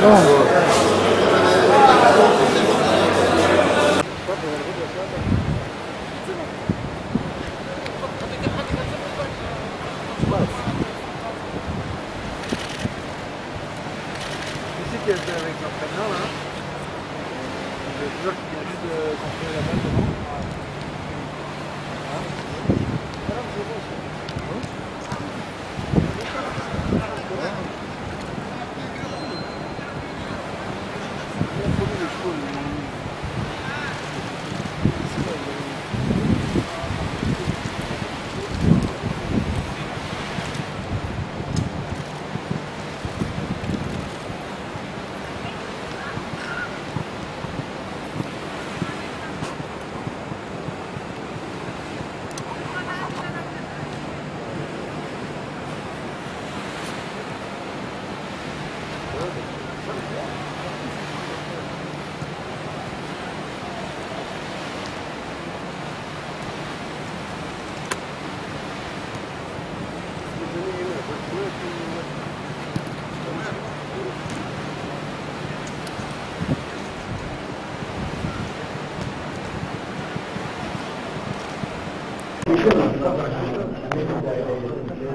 Qui est avec l'entraîneur là. Le joueur qui vient juste de construire la balle devant.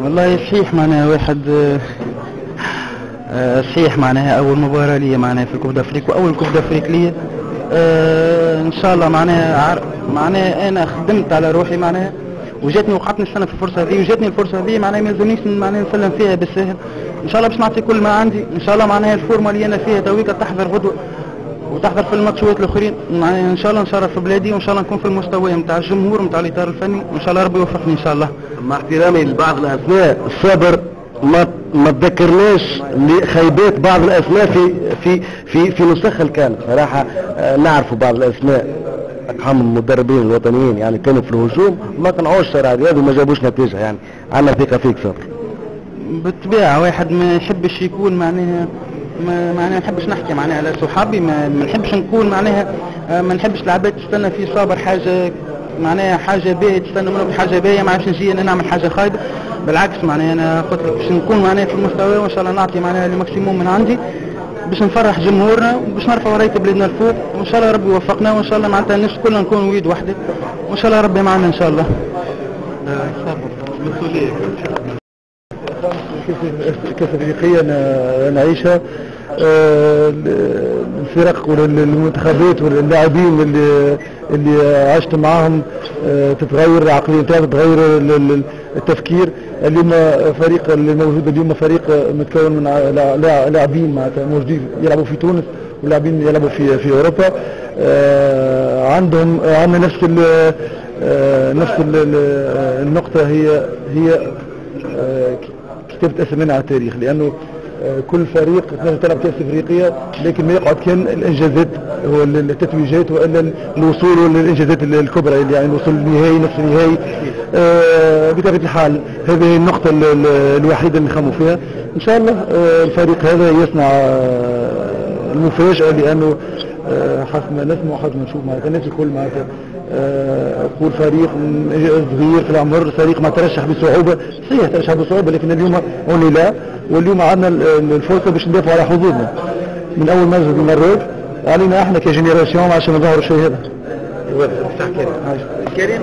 والله صحيح معناها واحد صحيح معناها اول مباراة لي معناها في الكوب دافريك واول كوب دافريك لي. ان شاء الله معناها انا خدمت على روحي معناها وجاتني وقعتني السنه في الفرصه هذه وجاتني الفرصه هذه معناها ما يلزمنيش معناها نسلم فيها بالسهل. ان شاء الله باش نعطي كل ما عندي ان شاء الله معناها الفورمه اللي انا فيها تويكا تحضر غدوه وتحضر في الماتشات الاخرين معناها ان شاء الله نشرف في بلادي وان شاء الله نكون في المستوى نتاع الجمهور نتاع الاطار الفني وان شاء الله ربي يوفقني ان شاء الله. مع احترامي لبعض الاسماء الصبر ما تذكرناش لخيبات بعض الاسماء في نسخها الكامل صراحه. نعرف بعض الاسماء اقحام المدربين الوطنيين يعني كانوا في الهجوم ما قنعوش صراحه هذا وما جابوش نتيجه. يعني عندنا ثقه فيك صبر. بالطبيعه واحد ما يحبش يكون معناها ما نحبش نحكي معناها على صحابي ما نحبش نكون معناها ما نحبش العباد تستنى في صابر حاجه معناها حاجه باهيه تستنى منه حاجه باهيه ما عادش نجي انا نعمل حاجه خايبه. بالعكس معناها انا قلت لك باش نكون معناها في المستوى وان شاء الله نعطي معناها الماكسيموم من عندي باش نفرح جمهورنا وباش نرفع رايه بلادنا الفوق وان شاء الله ربي يوفقنا وان شاء الله معناتها الناس كلنا نكون ويد وحده وان شاء الله ربي معنا ان شاء الله. كأس أفريقية نعيشها. الفرق والمنتخبات واللاعبين اللي عشت معاهم تتغير العقلية نتاعها تتغير التفكير. اليوم فريق الموجود اليوم فريق متكون من لاعبين معناتها موجودين يلعبوا في تونس ولاعبين يلعبوا في أوروبا. عندنا نفس النقطة هي كتابة أسمائنا على التاريخ لأنه كل فريق تلعب كأس أفريقيا لكن ما يقعد كان الإنجازات هو التتويجات وإلا الوصول للإنجازات الكبرى يعني الوصول للنهائي نصف النهائي. بطبيعة الحال هذه النقطة الوحيدة اللي نخموا فيها. إن شاء الله الفريق هذا يصنع المفاجأة لأنه حسب ما نسمع وحسب ما نشوف معناتها الناس الكل معناتها يقول فريق صغير في العمر فريق ما ترشح بصعوبة صحيح ترشح بصعوبة لكن اليوم هوني لا واليوم عندنا الفرصة باش ندافع على حظوظنا من أول مجلس المرات علينا احنا كجنراسيون عشان نظهروا الشيء هذا. كريم